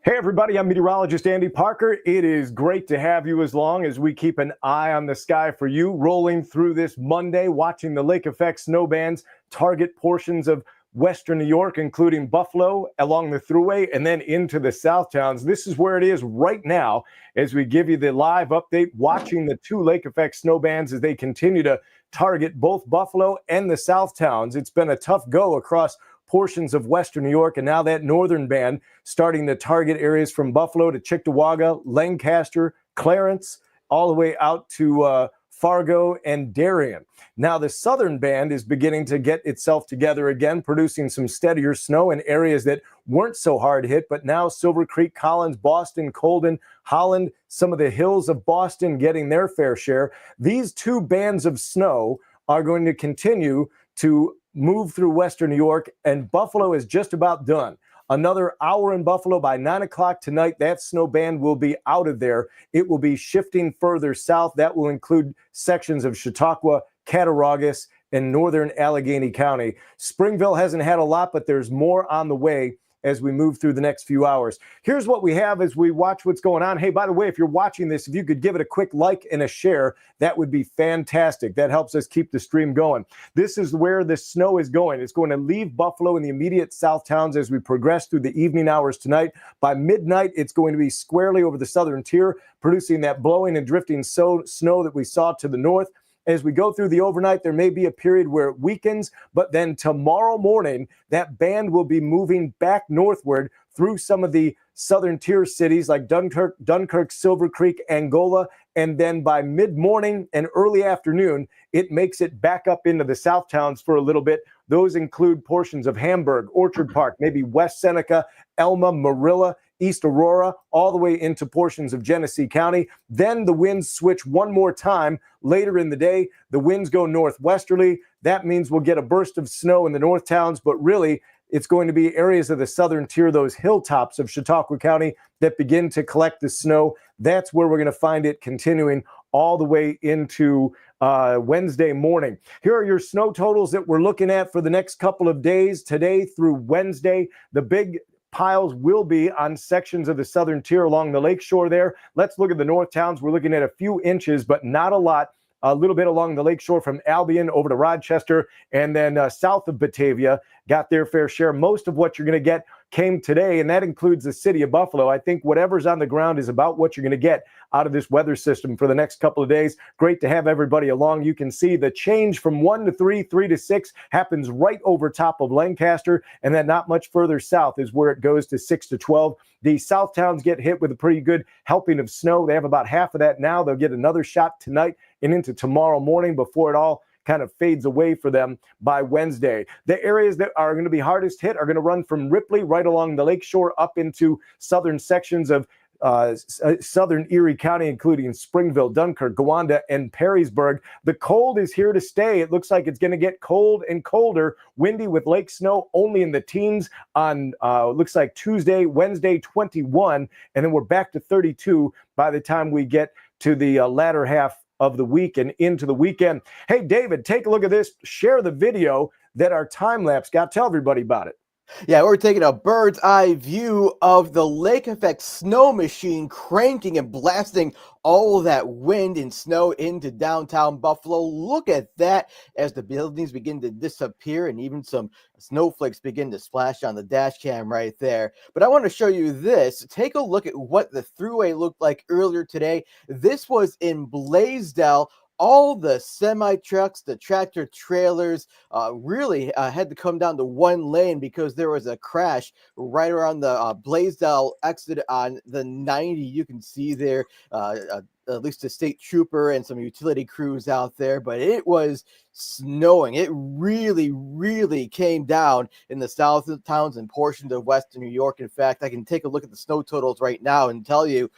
Hey, everybody, I'm meteorologist Andy Parker. It is great to have you as long as we keep an eye on the sky for you, rolling through this Monday, watching the lake effect snow bands target portions of western New York, including Buffalo, along the Thruway, and then into the South Towns. This is where it is right now as we give you the live update, watching the two lake effect snow bands as they continue to target both Buffalo and the South Towns. It's been a tough go across portions of western New York, and now that northern band starting to target areas from Buffalo to Cheektowaga, Lancaster, Clarence, all the way out to Fargo and Darien. Now the southern band is beginning to get itself together again, producing some steadier snow in areas that weren't so hard hit, but now Silver Creek, Collins, Boston, Colden, Holland, some of the hills of Boston getting their fair share. These two bands of snow are going to continue to move through western New York, and Buffalo is just about done. Another hour in Buffalo by 9 o'clock tonight. That snow band will be out of there. It will be shifting further south. That will include sections of Chautauqua, Cattaraugus, and northern Allegheny County. Springville hasn't had a lot, but there's more on the way as we move through the next few hours. Here's what we have as we watch what's going on. Hey, by the way, if you're watching this, if you could give it a quick like and a share, that would be fantastic. That helps us keep the stream going. This is where the snow is going. It's going to leave Buffalo and the immediate south towns as we progress through the evening hours tonight. By midnight, it's going to be squarely over the southern tier, producing that blowing and drifting snow that we saw to the north. As we go through the overnight, there may be a period where it weakens, but then tomorrow morning, that band will be moving back northward through some of the southern tier cities like Dunkirk, Silver Creek, Angola, and then by mid-morning and early afternoon, it makes it back up into the south towns for a little bit. Those include portions of Hamburg, Orchard Park, maybe West Seneca, Elma, Marilla, East Aurora, all the way into portions of Genesee County. Then the winds switch one more time later in the day. The winds go northwesterly. That means we'll get a burst of snow in the north towns, but really it's going to be areas of the southern tier, those hilltops of Chautauqua County that begin to collect the snow. That's where we're going to find it continuing all the way into Wednesday morning. Here are your snow totals that we're looking at for the next couple of days, today through Wednesday. The big piles will be on sections of the southern tier along the lakeshore there. Let's look at the north towns. We're looking at a few inches, but not a lot. A little bit along the lakeshore from Albion over to Rochester, and then south of Batavia got their fair share. Most of what you're going to get came today, and that includes the city of Buffalo. I think whatever's on the ground is about what you're going to get out of this weather system for the next couple of days. Great to have everybody along. You can see the change from 1 to 3, 3 to 6 happens right over top of Lancaster, and then not much further south is where it goes to 6 to 12. The south towns get hit with a pretty good helping of snow. They have about half of that now. They'll get another shot tonight and into tomorrow morning before it all kind of fades away for them by Wednesday. The areas that are going to be hardest hit are going to run from Ripley right along the lakeshore up into southern sections of southern Erie County, including Springville, Dunkirk, Gowanda, and Perrysburg. The cold is here to stay. It looks like it's going to get cold and colder, windy with lake snow only in the teens on looks like Tuesday, Wednesday, 21, and then we're back to 32 by the time we get to the latter half of the week and into the weekend. Hey, David, take a look at this. Share the video that our time lapse got. Tell everybody about it. Yeah, we're taking a bird's eye view of the lake effect snow machine cranking and blasting all of that wind and snow into downtown Buffalo. Look at that as the buildings begin to disappear and even some snowflakes begin to splash on the dash cam right there. But I want to show you this. Take a look at what the Thruway looked like earlier today. This was in Blaisdell. All the semi-trucks, the tractor trailers really had to come down to one lane because there was a crash right around the Blaisdell exit on the 90. You can see there at least a state trooper and some utility crews out there, but it was snowing. It really, really came down in the south towns and portions of western New York. In fact, I can take a look at the snow totals right now and tell you,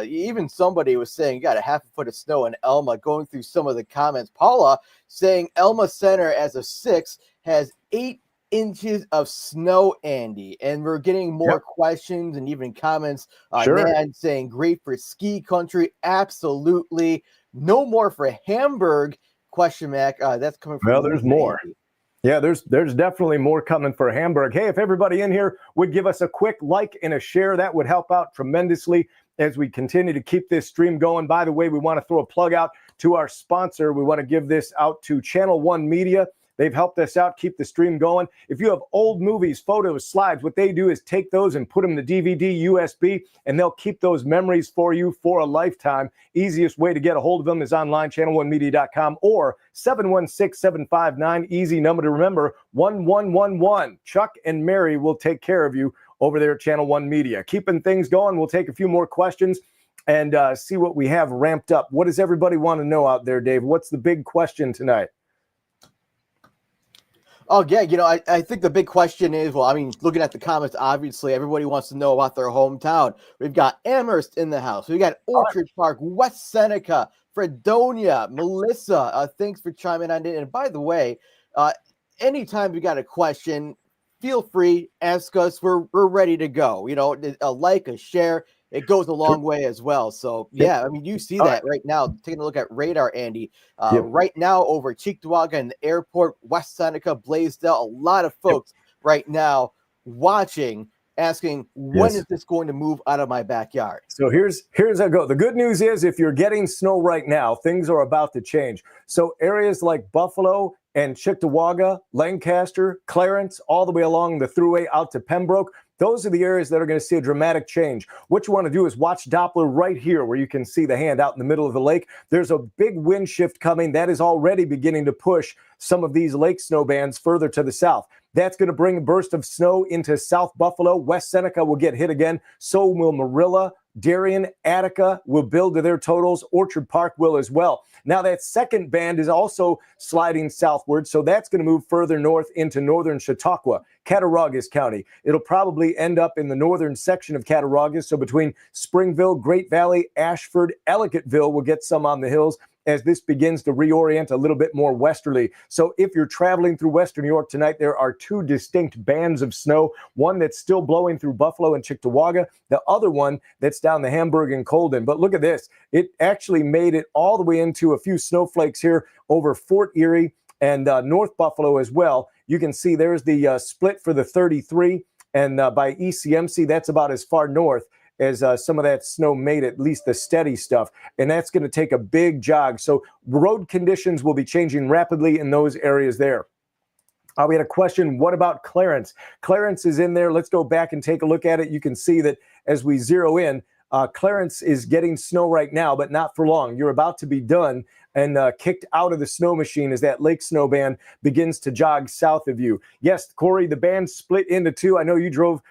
even somebody was saying you got a half a foot of snow in Elma. Going through some of the comments, Paula saying Elma Center as a 6 has 8 inches of snow, Andy, and we're getting more questions and even comments. Nan saying great for ski country. Absolutely. No more for Hamburg, question mark. That's coming from Well, there's more. Yeah, there's definitely more coming for Hamburg. Hey, if everybody in here would give us a quick like and a share, that would help out tremendously as we continue to keep this stream going. By the way, we want to throw a plug out to our sponsor. We want to give this out to Channel One Media. They've helped us out, keep the stream going. If you have old movies, photos, slides, what they do is take those and put them in the DVD, USB, and they'll keep those memories for you for a lifetime. Easiest way to get a hold of them is online, channel1media.com or 716-759, easy number to remember, 1111. Chuck and Mary will take care of you over there at Channel One Media. Keeping things going, we'll take a few more questions and see what we have ramped up. What does everybody want to know out there, Dave? What's the big question tonight? Oh, yeah, I think the big question is, well, I mean, looking at the comments, obviously, everybody wants to know about their hometown. We've got Amherst in the house. We got Orchard Park, West Seneca, Fredonia, Melissa. Thanks for chiming on in. And by the way, anytime you got a question, feel free, ask us. We're ready to go. A like, a share. It goes a long way as well. So, yeah, I mean, you see that right now. Taking a look at radar, Andy. Right now over Cheektowaga and the airport, West Seneca, Blaisdell, a lot of folks right now watching, asking, when is this going to move out of my backyard? So here's how it goes. The good news is if you're getting snow right now, things are about to change. So areas like Buffalo and Cheektowaga, Lancaster, Clarence, all the way along the thruway out to Pembroke, those are the areas that are going to see a dramatic change. What you want to do is watch Doppler right here where you can see the hand out in the middle of the lake. There's a big wind shift coming that is already beginning to push some of these lake snow bands further to the south. That's going to bring a burst of snow into South Buffalo. West Seneca will get hit again. So will Marilla, Darien, Attica will build to their totals. Orchard Park will as well. Now that second band is also sliding southward, so that's going to move further north into northern Chautauqua, Cattaraugus County. It'll probably end up in the northern section of Cattaraugus, so between Springville, Great Valley, Ashford, Ellicottville will get some on the hills as this begins to reorient a little bit more westerly. So if you're traveling through western New York tonight, there are two distinct bands of snow, one that's still blowing through Buffalo and Cheektowaga, the other one that's down the Hamburg and Colden. But look at this. It actually made it all the way into a few snowflakes here over Fort Erie and North Buffalo as well. You can see there's the split for the 33, and by ECMC, that's about as far north as some of that snow made at least the steady stuff. And that's going to take a big jog. So road conditions will be changing rapidly in those areas there. We had a question, what about Clarence? Clarence is in there. Let's go back and take a look at it. You can see that as we zero in, Clarence is getting snow right now, but not for long. You're about to be done and kicked out of the snow machine as that lake snow band begins to jog south of you. Yes, Corey, the band split into two. I know you drove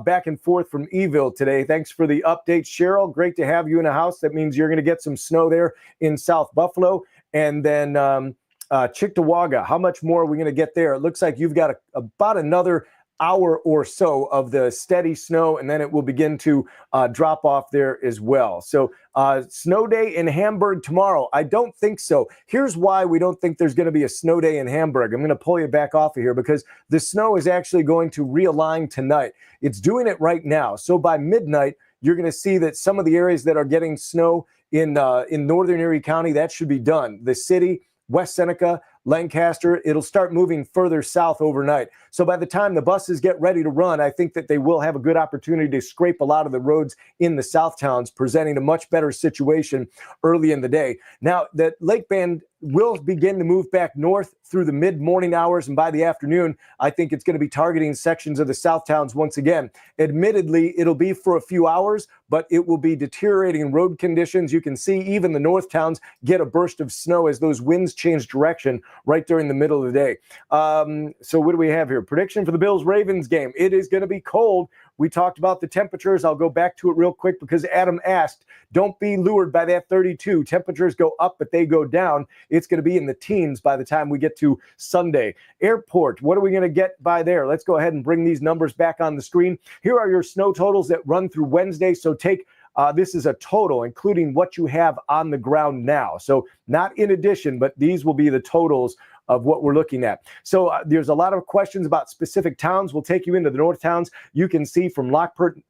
back and forth from Eville today. Thanks for the update, Cheryl. Great to have you in the house. That means you're going to get some snow there in South Buffalo. And then Cheektowaga, how much more are we going to get there? It looks like you've got about another hour or so of the steady snow, and then it will begin to drop off there as well. So snow day in Hamburg tomorrow? I don't think so. Here's why we don't think there's going to be a snow day in Hamburg. I'm going to pull you back off of here because the snow is actually going to realign tonight. It's doing it right now. So by midnight, you're going to see that some of the areas that are getting snow in northern Erie County, that should be done. The city, West Seneca, Lancaster, it'll start moving further south overnight. So by the time the buses get ready to run, I think that they will have a good opportunity to scrape a lot of the roads in the south towns, presenting a much better situation early in the day. Now, the lake band will begin to move back north through the mid-morning hours, and by the afternoon, I think it's going to be targeting sections of the south towns once again. Admittedly, it'll be for a few hours, but it will be deteriorating road conditions. You can see even the north towns get a burst of snow as those winds change direction right during the middle of the day. So what do we have here? Prediction for the Bills-Ravens game. It is going to be cold. We talked about the temperatures. I'll go back to it real quick because Adam asked, don't be lured by that 32. Temperatures go up, but they go down. It's going to be in the teens by the time we get to Sunday. Airport, what are we going to get by there? Let's go ahead and bring these numbers back on the screen. Here are your snow totals that run through Wednesday. So take this is a total, including what you have on the ground now. So not in addition, but these will be the totals of what we're looking at. So there's a lot of questions about specific towns. We'll take you into the north towns. You can see from Lockport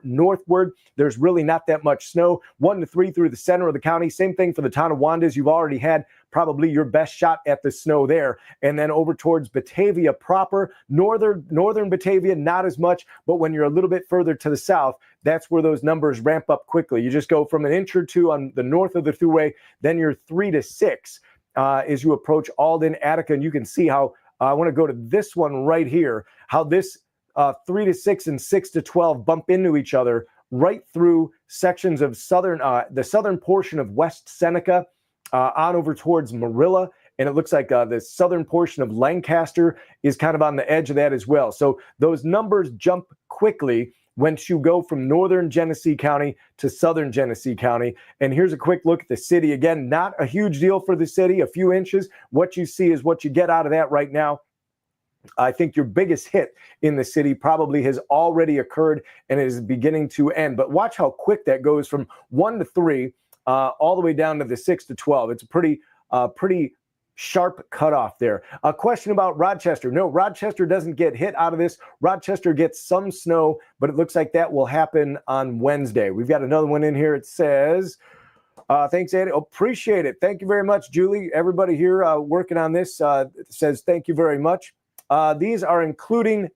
northward, there's really not that much snow. 1 to 3 through the center of the county. Same thing for the Tonawondas. You've already had probably your best shot at the snow there. And then over towards Batavia proper, northern Batavia, not as much, but when you're a little bit further to the south, that's where those numbers ramp up quickly. You just go from an inch or two on the north of the thruway, then you're 3 to 6 as you approach Alden, Attica, and you can see how I want to go to this one right here, how this 3 to 6 and 6 to 12 bump into each other right through sections of the southern portion of West Seneca on over towards Marilla. And it looks like the southern portion of Lancaster is kind of on the edge of that as well. So those numbers jump quickly once you go from northern Genesee County to southern Genesee County. And here's a quick look at the city. Again, not a huge deal for the city, a few inches. What you see is what you get out of that right now. I think your biggest hit in the city probably has already occurred and is beginning to end. But watch how quick that goes from 1 to 3 all the way down to the 6 to 12. It's a pretty sharp cutoff there. A question about Rochester. No, Rochester doesn't get hit out of this. Rochester gets some snow, but it looks like that will happen on Wednesday. We've got another one in here. It says, thanks, Andy. Appreciate it. Thank you very much, Julie. Everybody here working on this says thank you very much. These are including,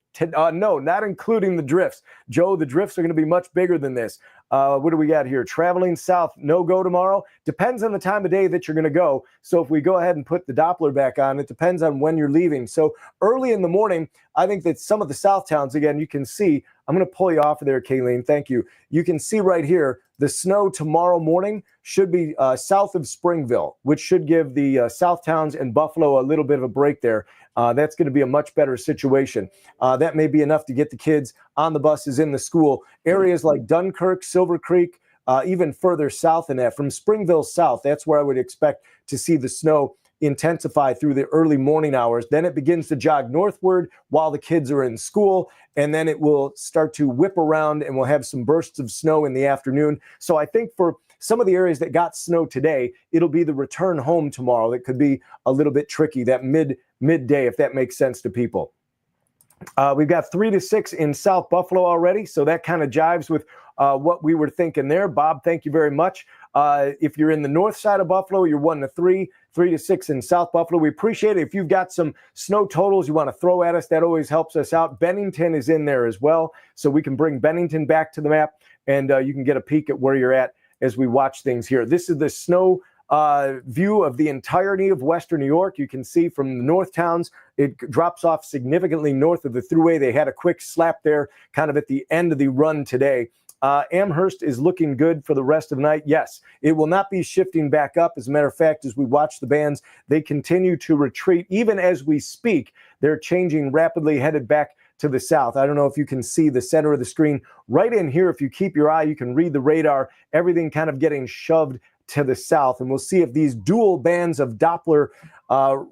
no, not including the drifts. Joe, the drifts are going to be much bigger than this. What do we got here? Traveling south, no go tomorrow. Depends on the time of day that you're going to go. So if we go ahead and put the Doppler back on, it depends on when you're leaving. So early in the morning, I think that some of the south towns, again, you can see, I'm going to pull you off of there, Kayleen. Thank you. You can see right here, the snow tomorrow morning should be south of Springville, which should give the south towns and Buffalo a little bit of a break there. That's going to be a much better situation. That may be enough to get the kids on the buses in the school. Areas like Dunkirk, Silver Creek, even further south than that, from Springville south, that's where I would expect to see the snow intensify through the early morning hours. Then it begins to jog northward while the kids are in school, and then it will start to whip around and we'll have some bursts of snow in the afternoon. So I think for some of the areas that got snow today, it'll be the return home tomorrow that could be a little bit tricky, that midday, if that makes sense to people. We've got 3 to 6 in South Buffalo already, so that kind of jives with what we were thinking there. Bob, thank you very much. If you're in the north side of Buffalo, you're 1 to 3, 3 to 6 in South Buffalo. We appreciate it. If you've got some snow totals you want to throw at us, that always helps us out. Bennington is in there as well, so we can bring Bennington back to the map, and you can get a peek at where you're at as we watch things here. This is the snow view of the entirety of Western New York. You can see from the north towns, it drops off significantly north of the thruway. They had a quick slap there kind of at the end of the run today. Amherst is looking good for the rest of the night. Yes, it will not be shifting back up. As a matter of fact, as we watch the bands, they continue to retreat. Even as we speak, they're changing rapidly, headed back to the south. I don't know if you can see the center of the screen. Right in here, if you keep your eye, you can read the radar. Everything kind of getting shoved to the south. And we'll see if these dual bands of Doppler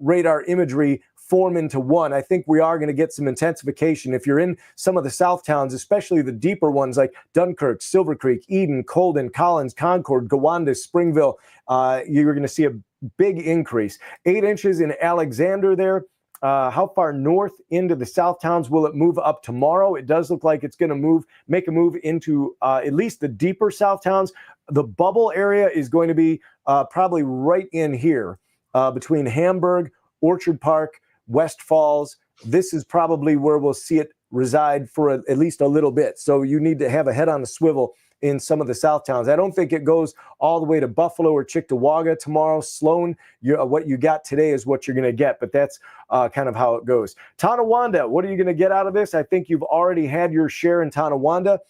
radar imagery form into one. I think we are going to get some intensification. If you're in some of the south towns, especially the deeper ones like Dunkirk, Silver Creek, Eden, Colden, Collins, Concord, Gowanda, Springville, you're going to see a big increase. 8 inches in Alexander there. How far north into the south towns will it move up tomorrow? It does look like it's going to make a move into at least the deeper south towns. The bubble area is going to be probably right in here between Hamburg, Orchard Park, West Falls. This is probably where we'll see it reside for at least a little bit. So you need to have a head on the swivel in some of the south towns. I don't think it goes all the way to Buffalo or Cheektowaga tomorrow. Sloan, what you got today is what you're going to get, but that's kind of how it goes. Tonawanda, what are you going to get out of this? I think you've already had your share in Tonawanda.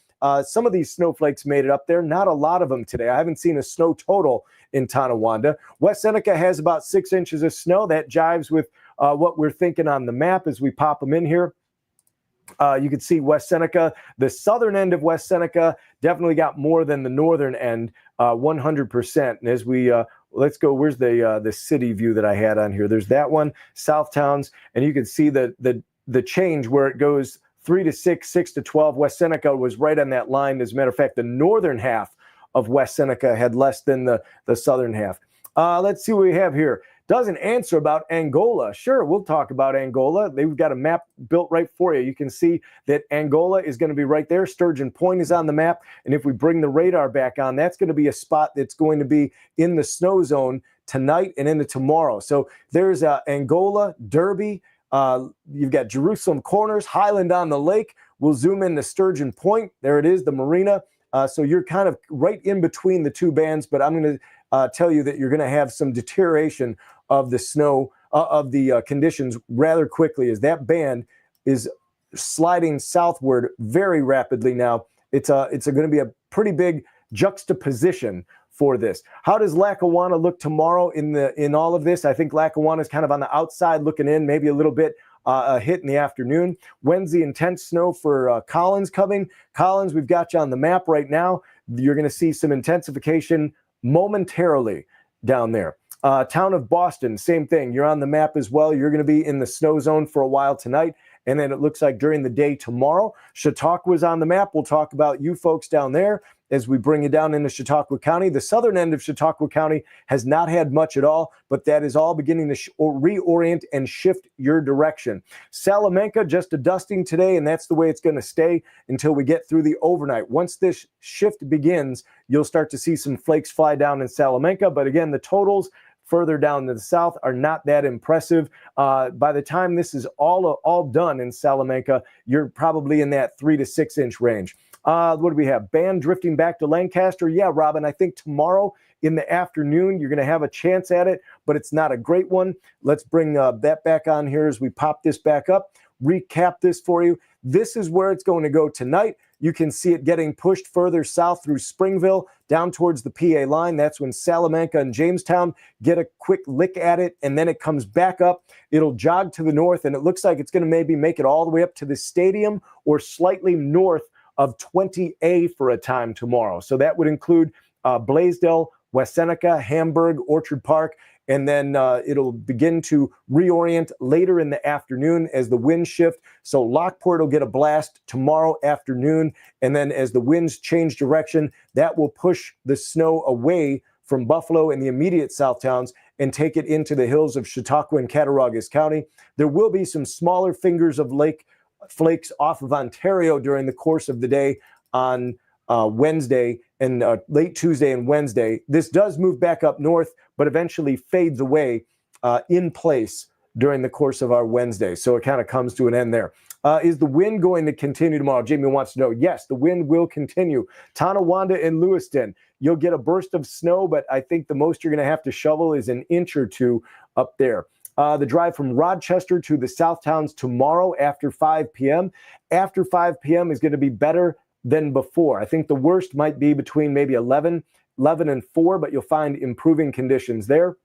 Some of these snowflakes made it up there. Not a lot of them today. I haven't seen a snow total in Tonawanda. West Seneca has about 6 inches of snow. That jives with what we're thinking on the map as we pop them in here. You can see West Seneca, the southern end of West Seneca definitely got more than the northern end, 100%. And as we, let's go, where's the city view that I had on here? There's that one, South Towns, and you can see the change where it goes 3 to 6, 6 to 12. West Seneca was right on that line. As a matter of fact, the northern half of West Seneca had less than the southern half. Let's see what we have here. Doesn't answer about Angola. Sure, we'll talk about Angola. They've got a map built right for you. You can see that Angola is going to be right there. Sturgeon Point is on the map. And if we bring the radar back on, that's going to be a spot that's going to be in the snow zone tonight and into tomorrow. So there's Angola, Derby. You've got Jerusalem Corners, Highland on the Lake. We'll zoom in to Sturgeon Point. There it is, the marina. So you're kind of right in between the two bands, but I'm going to tell you that you're going to have some deterioration of the snow, of the conditions rather quickly, as that band is sliding southward very rapidly now. It's going to be a pretty big juxtaposition for this. How does Lackawanna look tomorrow in all of this? I think Lackawanna is kind of on the outside looking in, maybe a little bit a hit in the afternoon. Wednesday, intense snow for Collins coming. Collins, we've got you on the map right now. You're going to see some intensification momentarily down there. Town of Boston, same thing. You're on the map as well. You're going to be in the snow zone for a while tonight. And then it looks like during the day tomorrow, Chautauqua's on the map. We'll talk about you folks down there as we bring you down into Chautauqua County. The southern end of Chautauqua County has not had much at all, but that is all beginning to reorient and shift your direction. Salamanca, just a dusting today, and that's the way it's going to stay until we get through the overnight. Once this shift begins, you'll start to see some flakes fly down in Salamanca. But again, the totals further down to the south are not that impressive. By the time this is all done in Salamanca, you're probably in that 3 to 6 inch range. What do we have? Band drifting back to Lancaster. Yeah, Robin, I think tomorrow in the afternoon, you're going to have a chance at it, but it's not a great one. Let's bring that back on here as we pop this back up. Recap this for you. This is where it's going to go tonight. You can see it getting pushed further south through Springville down towards the PA line. That's when Salamanca and Jamestown get a quick lick at it, and then it comes back up. It'll jog to the north, and it looks like it's going to maybe make it all the way up to the stadium or slightly north of 20A for a time tomorrow. So that would include Blaisdell, West Seneca, Hamburg, Orchard Park, and then it'll begin to reorient later in the afternoon as the winds shift. So Lockport will get a blast tomorrow afternoon, and then as the winds change direction, that will push the snow away from Buffalo and the immediate south towns and take it into the hills of Chautauqua and Cattaraugus County. There will be some smaller fingers of lake flakes off of Ontario during the course of the day on Wednesday and late Tuesday and Wednesday. This does move back up north, but eventually fades away in place during the course of our Wednesday. So it kind of comes to an end there. Is the wind going to continue tomorrow? Jamie wants to know. Yes, the wind will continue. Tonawanda and Lewiston, you'll get a burst of snow, but I think the most you're going to have to shovel is an inch or two up there. The drive from Rochester to the South Towns tomorrow after 5 p.m. After 5 p.m. is going to be better than before. I think the worst might be between maybe 11 and 4, but you'll find improving conditions there.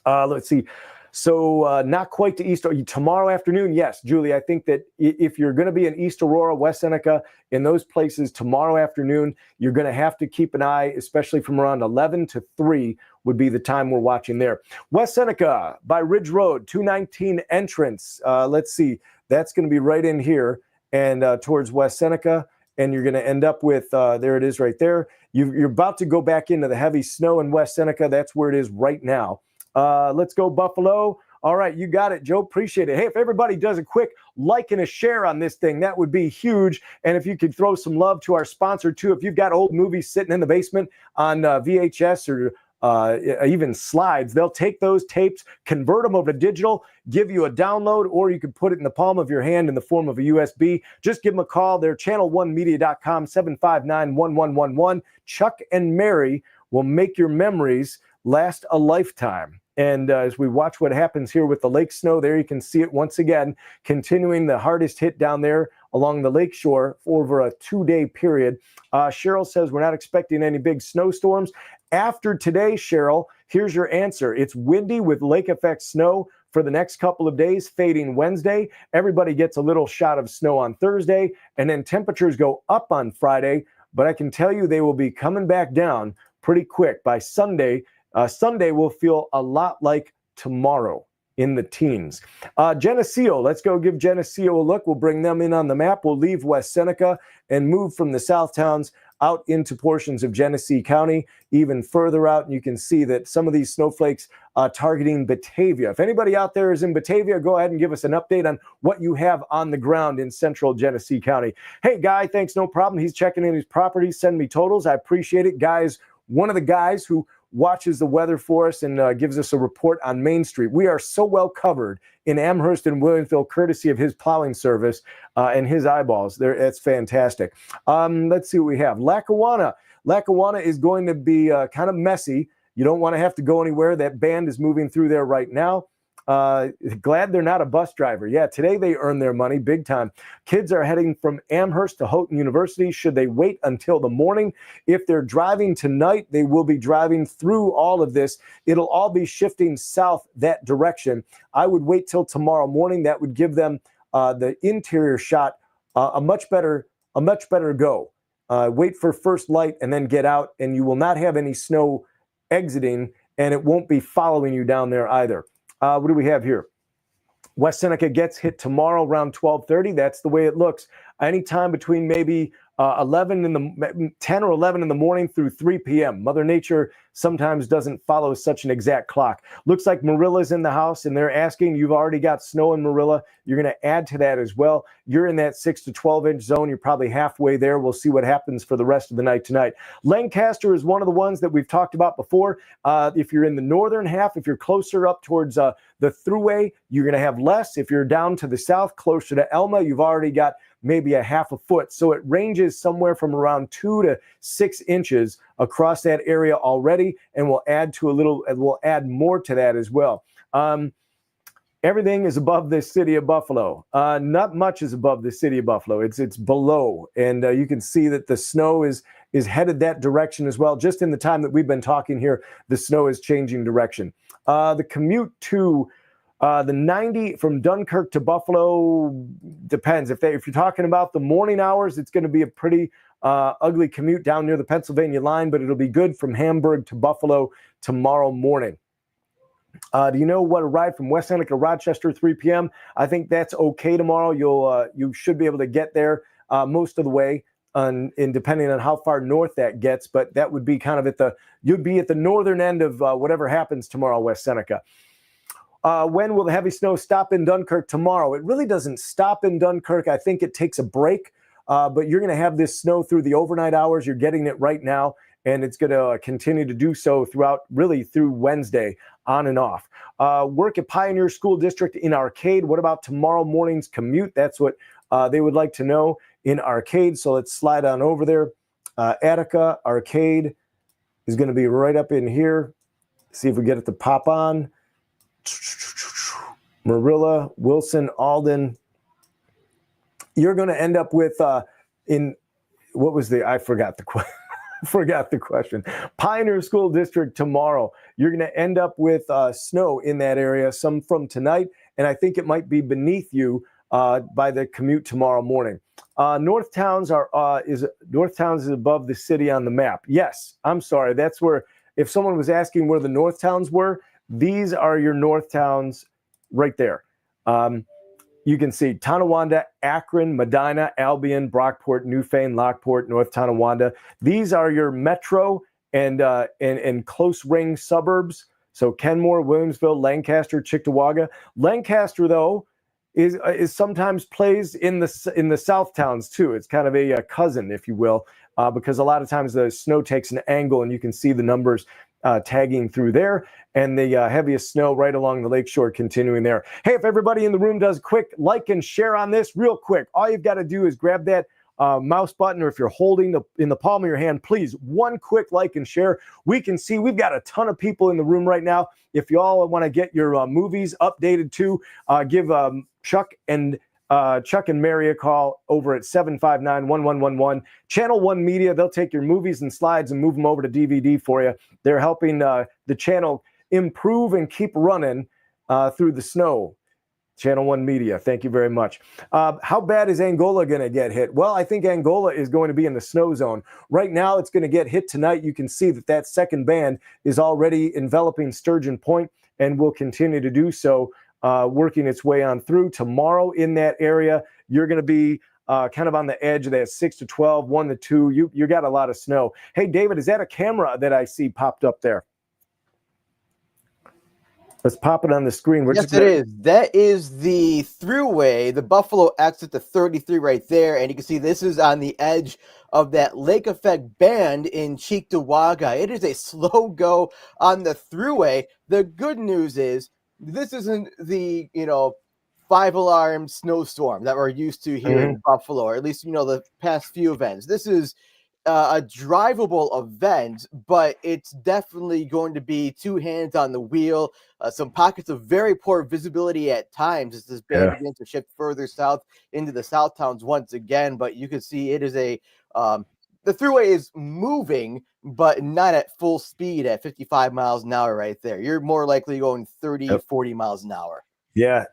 Let's see. So not quite to East tomorrow afternoon. Yes, Julie, I think that if you're going to be in East Aurora, West Seneca, in those places tomorrow afternoon, you're going to have to keep an eye, especially from around 11 to 3 would be the time we're watching there. West Seneca by Ridge Road, 219 entrance. Let's see. That's going to be right in here and towards West Seneca. And you're going to end up with, there it is right there. You're about to go back into the heavy snow in West Seneca. That's where it is right now. Let's go Buffalo. All right, you got it, Joe. Appreciate it. Hey, if everybody does a quick like and a share on this thing, that would be huge. And if you could throw some love to our sponsor, too. If you've got old movies sitting in the basement on VHS or even slides, they'll take those tapes, convert them over to digital, give you a download, or you can put it in the palm of your hand in the form of a USB. Just give them a call. They're channel1media.com, 759-1111. Chuck and Mary will make your memories last a lifetime. And as we watch what happens here with the lake snow, there you can see it once again, continuing the hardest hit down there along the lake shore over a 2-day period. Cheryl says we're not expecting any big snowstorms. After today, Cheryl, here's your answer. It's windy with lake effect snow for the next couple of days, fading Wednesday. Everybody gets a little shot of snow on Thursday, and then temperatures go up on Friday. But I can tell you they will be coming back down pretty quick by Sunday. Sunday will feel a lot like tomorrow in the teens. Geneseo, let's go give Geneseo a look. We'll bring them in on the map. We'll leave West Seneca and move from the South Towns out into portions of Genesee County, even further out. And you can see that some of these snowflakes targeting Batavia. If anybody out there is in Batavia, go ahead and give us an update on what you have on the ground in central Genesee County. Hey, Guy, thanks, no problem. He's checking in his properties, send me totals. I appreciate it. Guy is one of the guys who watches the weather for us and gives us a report on Main Street. We are so well covered in Amherst and Williamsville, courtesy of his plowing service and his eyeballs. It's fantastic. Let's see what we have. Lackawanna. Lackawanna is going to be kind of messy. You don't want to have to go anywhere. That band is moving through there right now. Glad they're not a bus driver. Yeah, today they earn their money big time. Kids are heading from Amherst to Houghton University. Should they wait until the morning? If they're driving tonight, they will be driving through all of this. It'll all be shifting south that direction. I would wait till tomorrow morning. That would give them the interior shot a much better go. Wait for first light and then get out, and you will not have any snow exiting, and it won't be following you down there either. What do we have here? West Seneca gets hit tomorrow around 12:30. That's the way it looks. Anytime between maybe 10 or 11 in the morning through 3 p.m. Mother Nature sometimes doesn't follow such an exact clock. Looks like Marilla's in the house, and they're asking, you've already got snow in Marilla. You're going to add to that as well. You're in that 6 to 12 inch zone. You're probably halfway there. We'll see what happens for the rest of the night tonight. Lancaster is one of the ones that we've talked about before. If you're in the northern half, if you're closer up towards the thruway, you're going to have less. If you're down to the south, closer to Elma, you've already got maybe a half a foot. So it ranges somewhere from around 2 to 6 inches across that area already, and we'll add more to that as well. Everything is above the city of Buffalo. Not much is above the city of Buffalo. It's below, and you can see that the snow is headed that direction as well. Just in the time that we've been talking here, the snow is changing direction. The commute to the 90 from Dunkirk to Buffalo depends. If you're talking about the morning hours, it's going to be a pretty ugly commute down near the Pennsylvania line, but it'll be good from Hamburg to Buffalo tomorrow morning. Do you know what a ride from West Seneca, Rochester, 3 p.m.? I think that's okay tomorrow. You should be able to get there most of the way, and depending on how far north that gets, but that would be kind of you'd be at the northern end of whatever happens tomorrow, West Seneca. When will the heavy snow stop in Dunkirk tomorrow? It really doesn't stop in Dunkirk. I think it takes a break, but you're going to have this snow through the overnight hours. You're getting it right now, and it's going to continue to do so through Wednesday, on and off. Work at Pioneer School District in Arcade. What about tomorrow morning's commute? That's what they would like to know in Arcade. So let's slide on over there. Attica, Arcade is going to be right up in here. See if we get it to pop on. Marilla, Wilson, Alden. You're going to end up with I forgot the question. Pioneer School District tomorrow. You're going to end up with snow in that area, some from tonight, and I think it might be beneath you by the commute tomorrow morning. North Towns is above the city on the map. Yes, I'm sorry. That's where, if someone was asking where the North Towns were, these are your North Towns right there. You can see Tonawanda, Akron, Medina, Albion, Brockport, Newfane, Lockport, North Tonawanda. These are your metro and close ring suburbs. So Kenmore, Williamsville, Lancaster, Cheektowaga. Lancaster, though, is sometimes plays in the South Towns too. It's kind of a cousin, if you will, because a lot of times the snow takes an angle, and you can see the numbers tagging through there, and the heaviest snow right along the lakeshore continuing there. Hey, if everybody in the room does a quick like and share on this real quick, all you've got to do is grab that mouse button, or if you're holding in the palm of your hand, please, one quick like and share. We can see we've got a ton of people in the room right now. If you all want to get your movies updated too, give Chuck and Mary a call over at 759-1111. Channel 1 Media, they'll take your movies and slides and move them over to DVD for you. They're helping the channel improve and keep running through the snow. Channel 1 Media, thank you very much. How bad is Angola going to get hit? Well, I think Angola is going to be in the snow zone. Right now, it's going to get hit tonight. You can see that second band is already enveloping Sturgeon Point and will continue to do so, working its way on through. Tomorrow in that area, you're going to be kind of on the edge of that 6 to 12, 1 to 2. You got a lot of snow. Hey, David, is that a camera that I see popped up there? Let's pop it on the screen. Yes, it is. That is the thruway, the Buffalo exit to 33 right there. And you can see this is on the edge of that lake effect band in Cheektowaga. It is a slow go on the thruway. The good news is this isn't the, 5 alarm snowstorm that we're used to here in Buffalo, or at least, the past few events. This is a drivable event, but it's definitely going to be 2 hands on the wheel. Some pockets of very poor visibility at times as this band begins to shift further south into the South Towns once again. But you can see it is the thruway is moving, but not at full speed at 55 miles an hour right there. You're more likely going 30, 40 miles an hour. Yeah,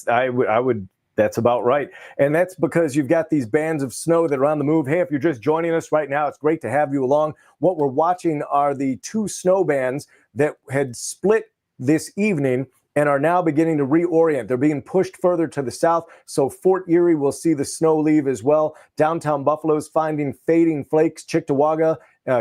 I would that's about right. And that's because you've got these bands of snow that are on the move. Hey, if you're just joining us right now, it's great to have you along. What we're watching are the 2 snow bands that had split this evening and are now beginning to reorient. They're being pushed further to the south. So Fort Erie will see the snow leave as well. Downtown Buffalo's finding fading flakes. Cheektowaga,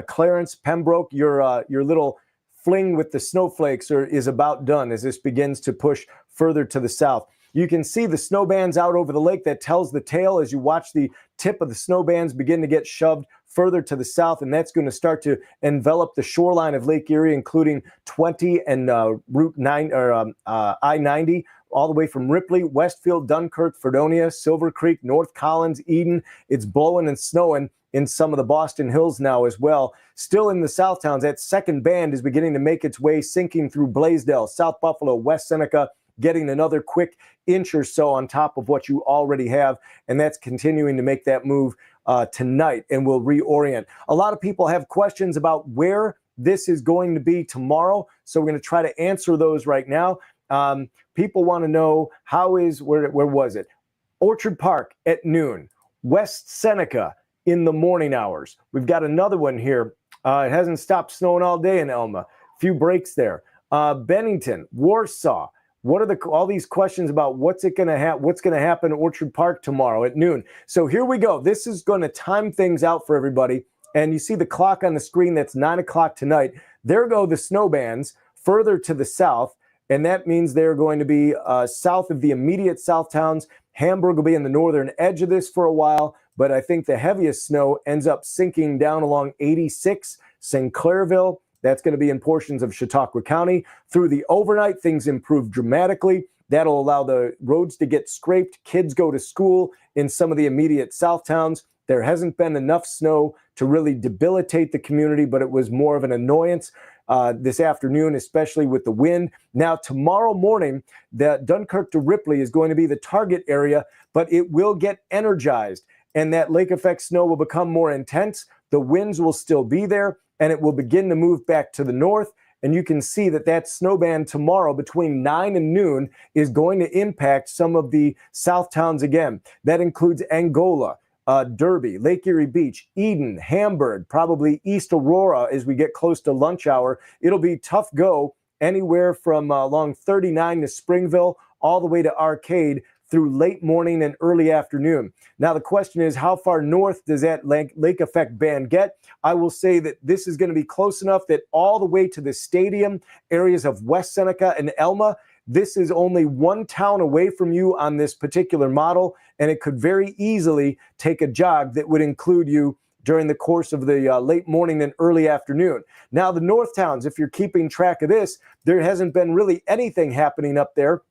Clarence, Pembroke, your little fling with the snowflakes is about done as this begins to push further to the south. You can see the snow bands out over the lake. That tells the tale as you watch the tip of the snow bands begin to get shoved further to the south, and that's going to start to envelop the shoreline of Lake Erie, including 20 and Route 9 or I-90, all the way from Ripley, Westfield, Dunkirk, Fredonia, Silver Creek, North Collins, Eden. It's blowing and snowing in some of the Boston Hills now as well. Still in the South Towns, that second band is beginning to make its way, sinking through Blaisdell, South Buffalo, West Seneca, getting another quick inch or so on top of what you already have. And that's continuing to make that move tonight and will reorient. A lot of people have questions about where this is going to be tomorrow. So we're going to try to answer those right now. People want to know where was it? Orchard Park at noon, West Seneca in the morning hours. We've got another one here. It hasn't stopped snowing all day in Elma. Few breaks there. Bennington, Warsaw. What are all these questions about what's going to happen at Orchard Park tomorrow at noon? So here we go. This is going to time things out for everybody. And you see the clock on the screen. That's 9 o'clock tonight. There go the snow bands further to the south. And that means they're going to be south of the immediate South Towns. Hamburg will be in the northern edge of this for a while. But I think the heaviest snow ends up sinking down along 86, St. Clairville. That's going to be in portions of Chautauqua County. Through the overnight, things improve dramatically. That'll allow the roads to get scraped. Kids go to school in some of the immediate South Towns. There hasn't been enough snow to really debilitate the community, but it was more of an annoyance this afternoon, especially with the wind. Now, tomorrow morning, the Dunkirk to Ripley is going to be the target area, but it will get energized, and that lake effect snow will become more intense. The winds will still be there, and it will begin to move back to the north. And you can see that snow band tomorrow between 9 and noon is going to impact some of the South Towns again. That includes Angola, Derby, Lake Erie Beach, Eden, Hamburg, probably East Aurora as we get close to lunch hour. It'll be tough go anywhere from along 39 to Springville all the way to Arcade through late morning and early afternoon. Now, the question is, how far north does that lake effect band get? I will say that this is going to be close enough that all the way to the stadium areas of West Seneca and Elma, this is only one town away from you on this particular model, and it could very easily take a jog that would include you during the course of the late morning and early afternoon. Now, the north towns, if you're keeping track of this, there hasn't been really anything happening up there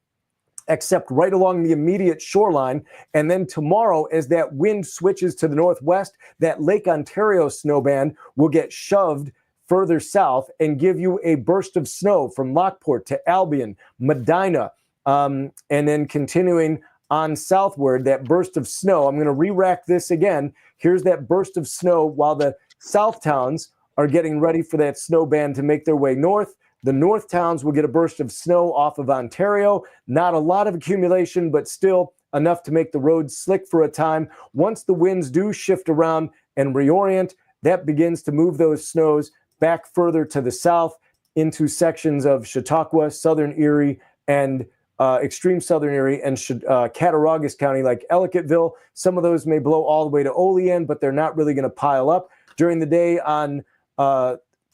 except right along the immediate shoreline. And then tomorrow, as that wind switches to the northwest, that Lake Ontario snow band will get shoved further south and give you a burst of snow from Lockport to Albion, Medina, and then continuing on southward, that burst of snow. I'm going to re-rack this again. Here's that burst of snow while the South Towns are getting ready for that snow band to make their way north. The North Towns will get a burst of snow off of Ontario. Not a lot of accumulation, but still enough to make the roads slick for a time. Once the winds do shift around and reorient, that begins to move those snows back further to the south into sections of Chautauqua, Southern Erie, and extreme Southern Erie and Cattaraugus County, like Ellicottville. Some of those may blow all the way to Olean, but they're not really going to pile up. During the day on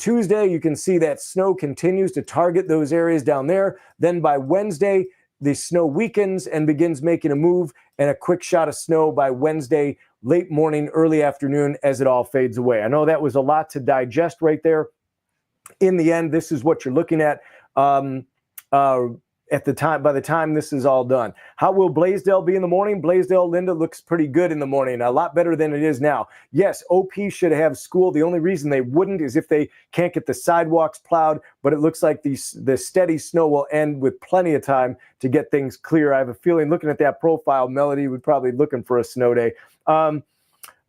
Tuesday, you can see that snow continues to target those areas down there. Then by Wednesday, the snow weakens and begins making a move, and a quick shot of snow by Wednesday, late morning, early afternoon, as it all fades away. I know that was a lot to digest right there. In the end, this is what you're looking at at the time. By the time this is all done, how will Blaisdell be in the morning? Blaisdell, Linda, looks pretty good in the morning, a lot better than it is now. Yes, OP should have school. The only reason they wouldn't is if they can't get the sidewalks plowed, but it looks like the steady snow will end with plenty of time to get things clear. I have a feeling, looking at that profile, Melody would probably looking for a snow day.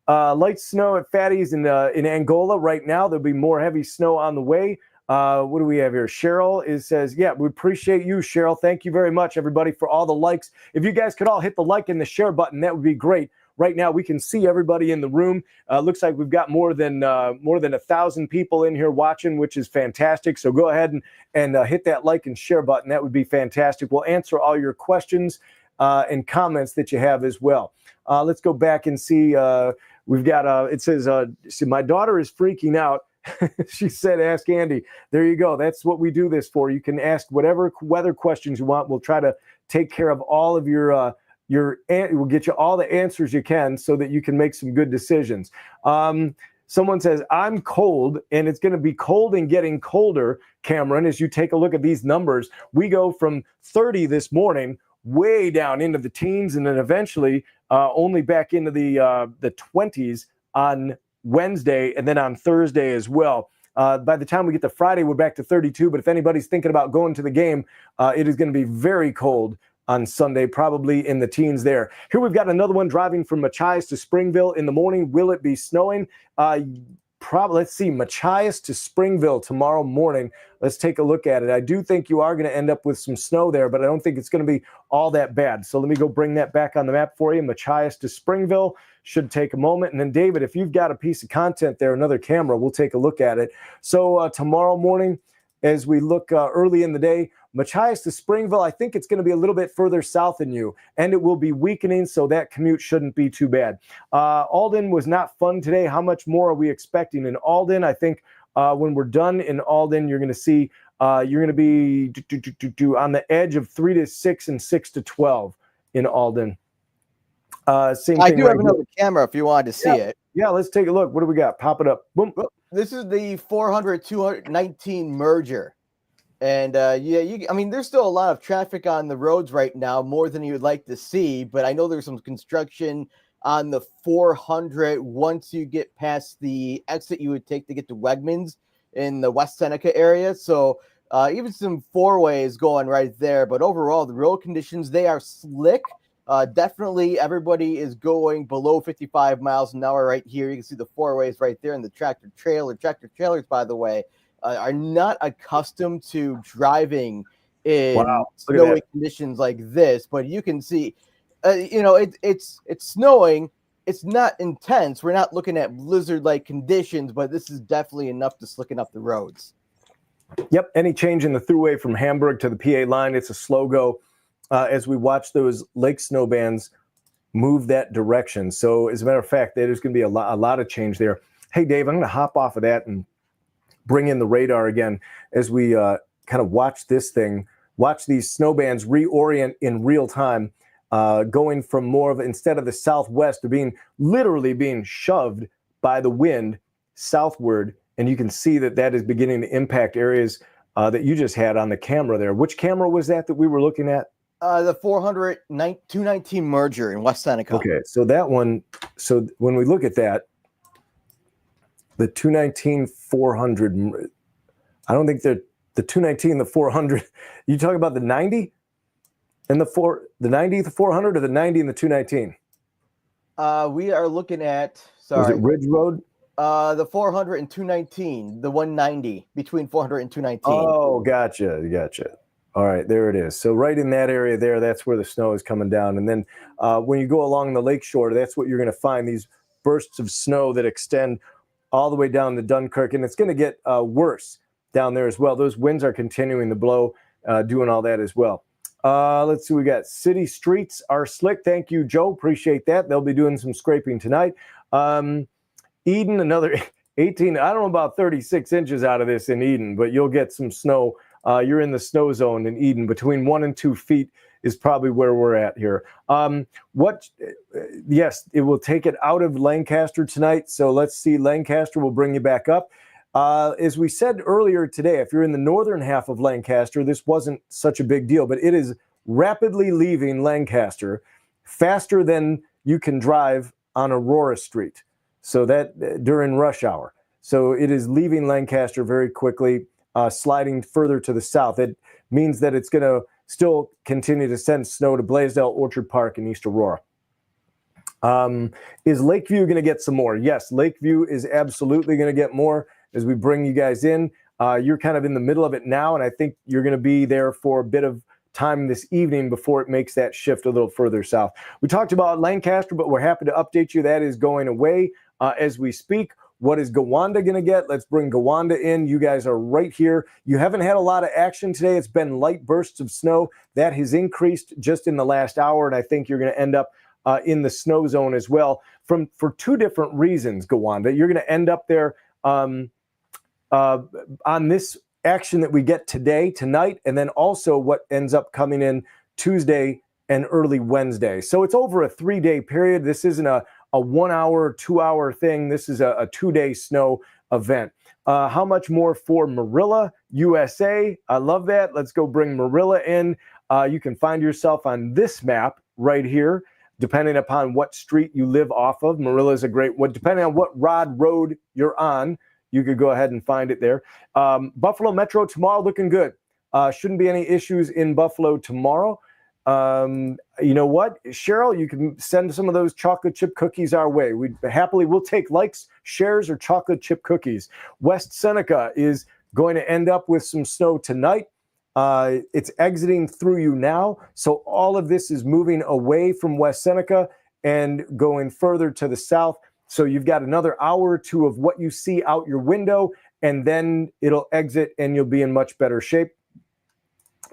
Light snow at Fatty's in Angola right now. There'll be more heavy snow on the way. What do we have here? Cheryl says, yeah, we appreciate you, Cheryl. Thank you very much, everybody, for all the likes. If you guys could all hit the like and the share button, that would be great. Right now, we can see everybody in the room. Looks like we've got more than 1,000 people in here watching, which is fantastic. So go ahead and hit that like and share button. That would be fantastic. We'll answer all your questions and comments that you have as well. Let's go back and see. We've got, it says, my daughter is freaking out. She said, ask Andy. There you go. That's what we do this for. You can ask whatever weather questions you want. We'll try to take care of all of we'll get you all the answers you can so that you can make some good decisions. Someone says, I'm cold, and it's going to be cold and getting colder, Cameron, as you take a look at these numbers. We go from 30 this morning way down into the teens, and then eventually only back into the 20s on Wednesday, and then on Thursday as well. By the time we get to Friday, we're back to 32. But if anybody's thinking about going to the game, it is going to be very cold on Sunday, probably in the teens there. Here we've got another one driving from Machias to Springville in the morning. Will it be snowing? Probably. Let's see, Machias to Springville tomorrow morning. Let's take a look at it. I do think you are going to end up with some snow there, but I don't think it's going to be all that bad. So let me go bring that back on the map for you. Machias to Springville should take a moment. And then, David, if you've got a piece of content there, another camera, we'll take a look at it. So tomorrow morning, as we look early in the day, Machias to Springville, I think it's going to be a little bit further south than you, and it will be weakening, so that commute shouldn't be too bad. Alden was not fun today. How much more are we expecting in Alden? I think when we're done in Alden, you're going to see you're going to be on the edge of 3 to 6 and 6 to 12 in Alden. Same I thing do right have another camera if you wanted to see it. Yeah, let's take a look. What do we got? Pop it up. Boom. This is the 400-219 merger. And I mean, there's still a lot of traffic on the roads right now, more than you would like to see. But I know there's some construction on the 400 once you get past the exit you would take to get to Wegmans in the West Seneca area. So even some four-ways going right there. But overall, the road conditions, they are slick. Definitely everybody is going below 55 miles an hour right here. You can see the four-ways right there, and the tractor trailers, by the way, are not accustomed to driving in snowy conditions like this, but you can see, it's snowing. It's not intense. We're not looking at blizzard-like conditions, but this is definitely enough to slicken up the roads. Yep. Any change in the throughway from Hamburg to the PA line, it's a slow go as we watch those lake snow bands move that direction. So as a matter of fact, there's going to be a lot of change there. Hey, Dave, I'm going to hop off of that and bring in the radar again as we kind of watch these snow bands reorient in real time, going from more of, instead of the southwest, to literally being shoved by the wind southward. And you can see that is beginning to impact areas that you just had on the camera there. Which camera was that we were looking at? The 400-219 merger in West Seneca. Okay, so that one, so when we look at that, the 219-400, I don't think the 219, the 400, you talking about the 90 and the 90, the 400, or the 90 and the 219? We are looking at, Was it Ridge Road? The 400 and 219, the 190, between 400 and 219. Oh, gotcha. All right, there it is. So right in that area there, that's where the snow is coming down. And then when you go along the lakeshore, that's what you're going to find, these bursts of snow that extend all the way down to Dunkirk. And it's going to get worse down there as well. Those winds are continuing to blow, doing all that as well. Let's see, we got city streets are slick. Thank you, Joe. Appreciate that. They'll be doing some scraping tonight. Eden, 18, I don't know about 36 inches out of this in Eden, but you'll get some snow. You're in the snow zone in Eden. Between 1 and 2 feet is probably where we're at here. Yes, it will take it out of Lancaster tonight. So let's see. Lancaster will bring you back up. As we said earlier today, if you're in the northern half of Lancaster, this wasn't such a big deal, but it is rapidly leaving Lancaster faster than you can drive on Aurora Street. So that during rush hour. So it is leaving Lancaster very quickly, sliding further to the south. It means that it's going to still continue to send snow to Blaisdell, Orchard Park, and East Aurora. Is Lakeview going to get some more? Yes, Lakeview is absolutely going to get more as we bring you guys in. You're kind of in the middle of it now, and I think you're going to be there for a bit of time this evening before it makes that shift a little further south. We talked about Lancaster, but we're happy to update you. That is going away as we speak. What is Gowanda going to get? Let's bring Gowanda in. You guys are right here. You haven't had a lot of action today. It's been light bursts of snow. That has increased just in the last hour, and I think you're going to end up in the snow zone as well for two different reasons, Gowanda. You're going to end up there on this action that we get tonight, and then also what ends up coming in Tuesday and early Wednesday. So it's over a 3-day period. This isn't a 1 hour, 2 hour thing. This is a 2-day snow event. How much more for Marilla, USA? I love that. Let's go bring Marilla in. You can find yourself on this map right here, depending upon what street you live off of. Marilla is a great one. Depending on what road you're on, you could go ahead and find it there. Buffalo Metro tomorrow looking good. Shouldn't be any issues in Buffalo tomorrow. You know what, Cheryl, you can send some of those chocolate chip cookies our way. We'll take likes, shares, or chocolate chip cookies. West Seneca is going to end up with some snow tonight. It's exiting through you now. So all of this is moving away from West Seneca and going further to the south. So you've got another hour or two of what you see out your window, and then it'll exit and you'll be in much better shape.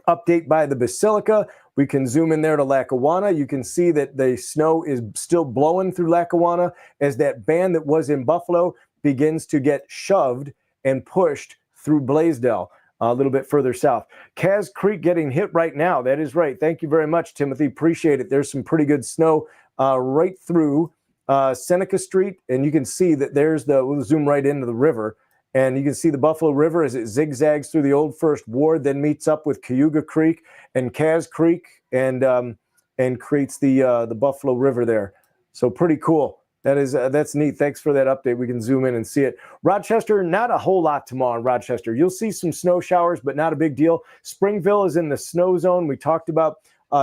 Update by the Basilica. We can zoom in there to Lackawanna. You can see that the snow is still blowing through Lackawanna as that band that was in Buffalo begins to get shoved and pushed through Blaisdell a little bit further south. Cass Creek getting hit right now. That is right. Thank you very much, Timothy. Appreciate it. There's some pretty good snow right through Seneca Street, and you can see that we'll zoom right into the river. And you can see the Buffalo River as it zigzags through the old First Ward, then meets up with Cayuga Creek and Cass Creek, and creates the Buffalo River there. So pretty cool. That's neat. Thanks for that update. We can zoom in and see it. Rochester, not a whole lot tomorrow in Rochester. You'll see some snow showers, but not a big deal. Springville is in the snow zone. We talked about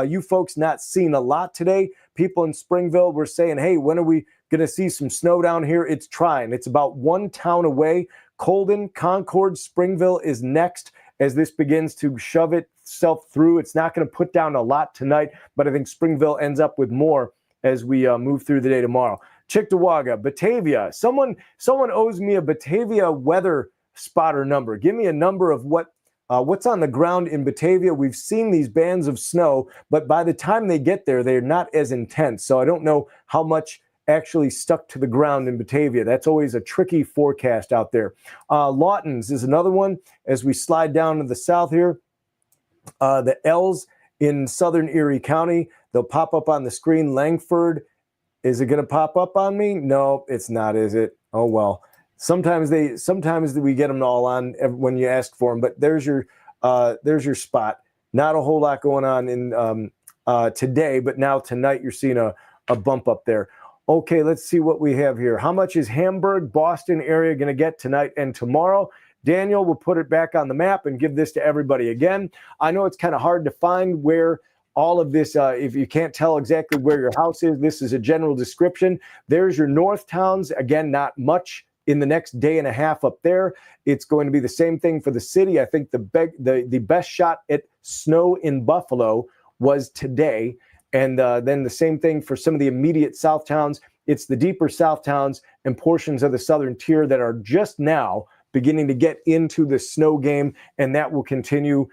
you folks not seeing a lot today. People in Springville were saying, hey, when are we going to see some snow down here? It's trying. It's about one town away. Colden, Concord, Springville is next as this begins to shove itself through. It's not going to put down a lot tonight, but I think Springville ends up with more as we move through the day tomorrow. Cheektowaga, Batavia. Someone owes me a Batavia weather spotter number. Give me a number of what's on the ground in Batavia. We've seen these bands of snow, but by the time they get there, they're not as intense. So I don't know how much actually stuck to the ground in Batavia. That's always a tricky forecast out there. Lawton's is another one as we slide down to the south here. The L's in southern Erie County, they'll pop up on the screen. Langford, is it going to pop up on me? No, it's not, is it? Oh, well. Sometimes we get them all on when you ask for them, but there's your spot. Not a whole lot going on in today, but now tonight you're seeing a bump up there. Okay, let's see what we have here. How much is Hamburg, Boston area going to get tonight and tomorrow? Daniel will put it back on the map and give this to everybody again. I know it's kind of hard to find where all of this, if you can't tell exactly where your house is, this is a general description. There's your north towns. Again, not much in the next day and a half up there. It's going to be the same thing for the city. I think the best shot at snow in Buffalo was today. And then the same thing for some of the immediate south towns. It's the deeper south towns and portions of the southern tier that are just now beginning to get into the snow game. And that will continue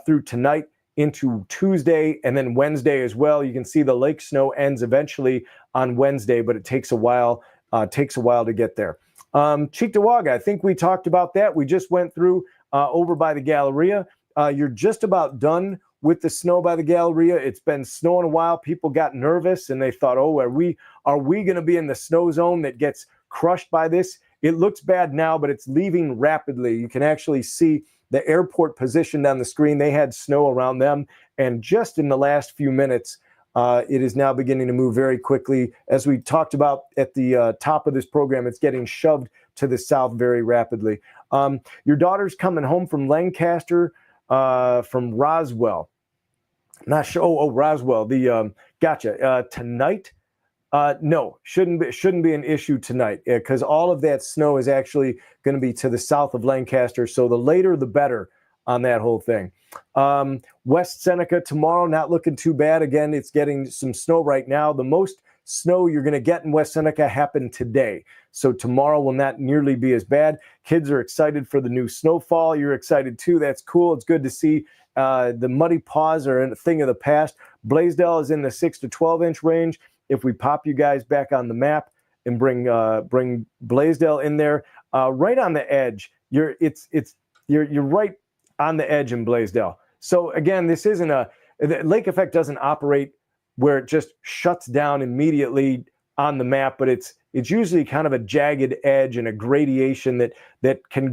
through tonight into Tuesday and then Wednesday as well. You can see the lake snow ends eventually on Wednesday, but it takes a while to get there. Cheektowaga, I think we talked about that. We just went through over by the Galleria. You're just about done with the snow by the Galleria. It's been snowing a while. People got nervous and they thought, oh, are we going to be in the snow zone that gets crushed by this? It looks bad now, but it's leaving rapidly. You can actually see the airport positioned on the screen. They had snow around them. And just in the last few minutes, it is now beginning to move very quickly. As we talked about at the top of this program, it's getting shoved to the south very rapidly. Your daughter's coming home from Lancaster, from Roswell. Not sure. Oh, Roswell. Gotcha. Tonight? No, shouldn't be an issue tonight because all of that snow is actually going to be to the south of Lancaster. So the later, the better on that whole thing. West Seneca tomorrow, not looking too bad. Again, it's getting some snow right now. The most snow you're going to get in West Seneca happened today. So tomorrow will not nearly be as bad. Kids are excited for the new snowfall. You're excited too. That's cool. It's good to see. The muddy paws are a thing of the past. Blaisdell is in the 6 to 12 inch range. If we pop you guys back on the map and bring Blaisdell in there, right on the edge, you're right on the edge in Blaisdell. So again, this isn't the lake effect doesn't operate where it just shuts down immediately on the map, but it's usually kind of a jagged edge and a gradation that can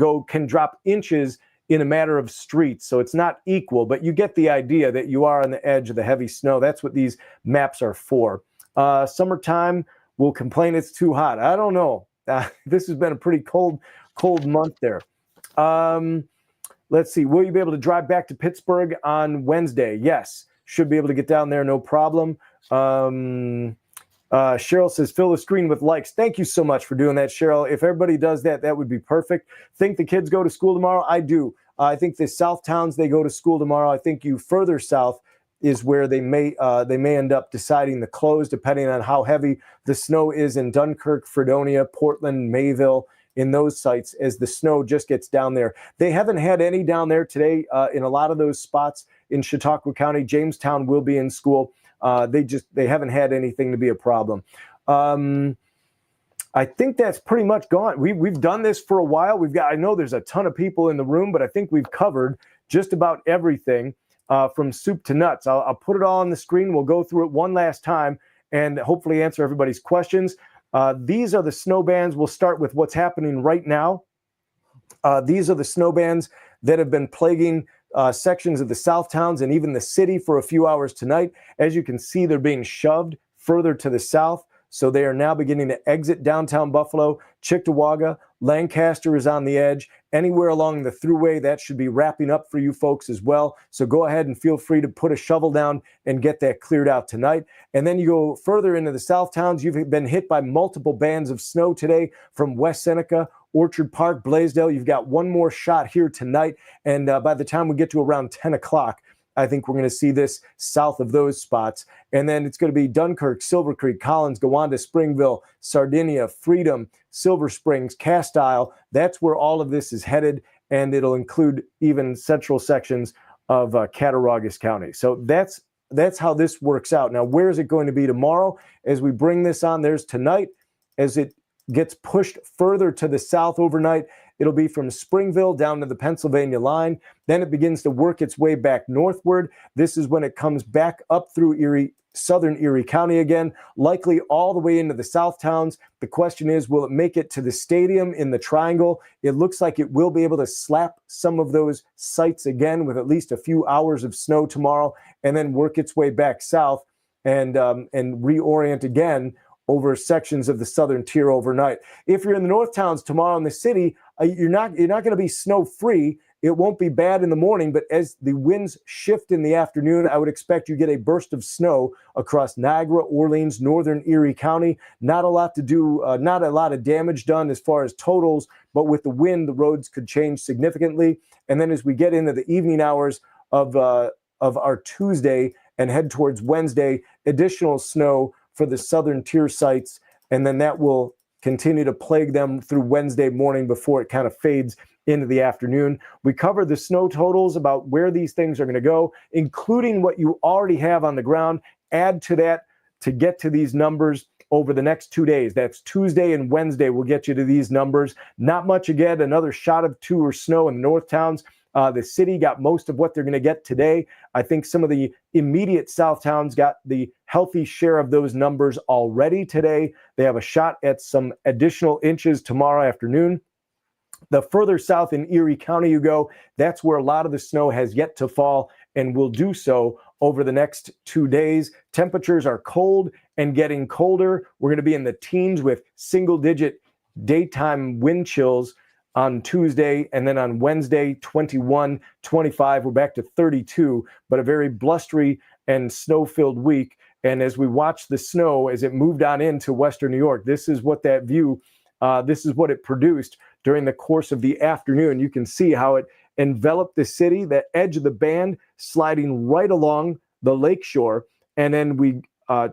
drop inches in a matter of streets. So it's not equal, but you get the idea that you are on the edge of the heavy snow. That's what these maps are for. Summertime, we'll complain it's too hot. I don't know. This has been a pretty cold month there. Let's see. Will you be able to drive back to Pittsburgh on Wednesday? Yes. Should be able to get down there, no problem. Cheryl says, fill the screen with likes. Thank you so much for doing that, Cheryl. If everybody does that, that would be perfect. Think the kids go to school tomorrow? I do. I think the South towns, they go to school tomorrow. I think you further south is where they may end up deciding to close, depending on how heavy the snow is in Dunkirk, Fredonia, Portland, Mayville, in those sites as the snow just gets down there. They haven't had any down there today in a lot of those spots in Chautauqua County. Jamestown will be in school. They haven't had anything to be a problem. I think that's pretty much gone. We've done this for a while. I know there's a ton of people in the room, but I think we've covered just about everything from soup to nuts. I'll put it all on the screen. We'll go through it one last time and hopefully answer everybody's questions. These are the snow bands. We'll start with what's happening right now. These are the snow bands that have been plaguing sections of the South towns and even the city for a few hours tonight. As you can see, they're being shoved further to the south. So they are now beginning to exit downtown Buffalo. Cheektowaga, Lancaster is on the edge. Anywhere along the thruway, that should be wrapping up for you folks as well. So go ahead and feel free to put a shovel down and get that cleared out tonight. And then you go further into the South towns. You've been hit by multiple bands of snow today from West Seneca, Orchard Park, Blaisdell. You've got one more shot here tonight. And by the time we get to around 10 o'clock, I think we're going to see this south of those spots. And then it's going to be Dunkirk, Silver Creek, Collins, Gowanda, Springville, Sardinia, Freedom, Silver Springs, Cast Isle. That's where all of this is headed. And it'll include even central sections of Cattaraugus County. So that's how this works out. Now, where is it going to be tomorrow? As we bring this on, there's tonight. As it gets pushed further to the south overnight, it'll be from Springville down to the Pennsylvania line. Then it begins to work its way back northward. This is when it comes back up through southern Erie County again, likely all the way into the South towns. The question is, will it make it to the stadium in the Triangle? It looks like it will be able to slap some of those sites again with at least a few hours of snow tomorrow, and then work its way back south and reorient again over sections of the southern tier overnight. If you're in the North towns tomorrow in the city, you're not going to be snow free. It won't be bad in the morning, but as the winds shift in the afternoon, I would expect you get a burst of snow across Niagara, Orleans, northern Erie County. Not a lot to do, not a lot of damage done as far as totals, but with the wind, the roads could change significantly. And then as we get into the evening hours of our Tuesday and head towards Wednesday, additional snow for the southern tier sites, and then that will continue to plague them through Wednesday morning before it kind of fades into the afternoon. We covered the snow totals about where these things are going to go, including what you already have on the ground. Add to that to get to these numbers over the next 2 days. That's Tuesday and Wednesday will get you to these numbers. Not much again, another shot of 2 or snow in the north towns. The city got most of what they're going to get today. I think some of the immediate south towns got the healthy share of those numbers already today. They have a shot at some additional inches tomorrow afternoon. The further south in Erie County you go, that's where a lot of the snow has yet to fall and will do so over the next 2 days. Temperatures are cold and getting colder. We're going to be in the teens with single-digit daytime wind chills on Tuesday, and then on Wednesday, 21, 25, we're back to 32, but a very blustery and snow-filled week. And as we watch the snow, as it moved on into western New York, this is what that view, this is what it produced during the course of the afternoon. You can see how it enveloped the city, the edge of the band sliding right along the lakeshore. And then we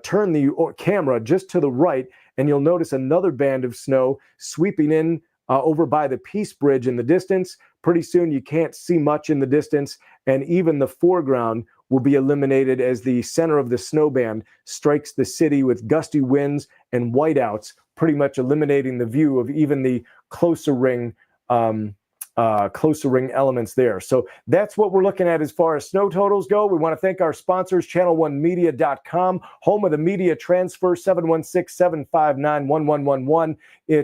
turn the camera just to the right, and you'll notice another band of snow sweeping in over by the Peace Bridge in the distance. Pretty soon you can't see much in the distance, and even the foreground will be eliminated as the center of the snow band strikes the city with gusty winds and whiteouts, pretty much eliminating the view of even the closer ring elements there. So that's what we're looking at as far as snow totals go. We want to thank our sponsors, channel1media.com, home of the media transfer, 716-759-1111.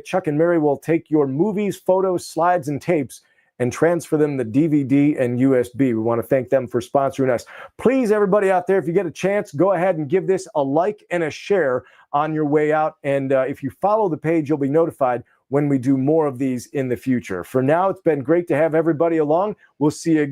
Chuck and Mary will take your movies, photos, slides, and tapes and transfer them to DVD and USB. We want to thank them for sponsoring us. Please, everybody out there, if you get a chance, go ahead and give this a like and a share on your way out. And if you follow the page, you'll be notified when we do more of these in the future. For now, it's been great to have everybody along. We'll see you again.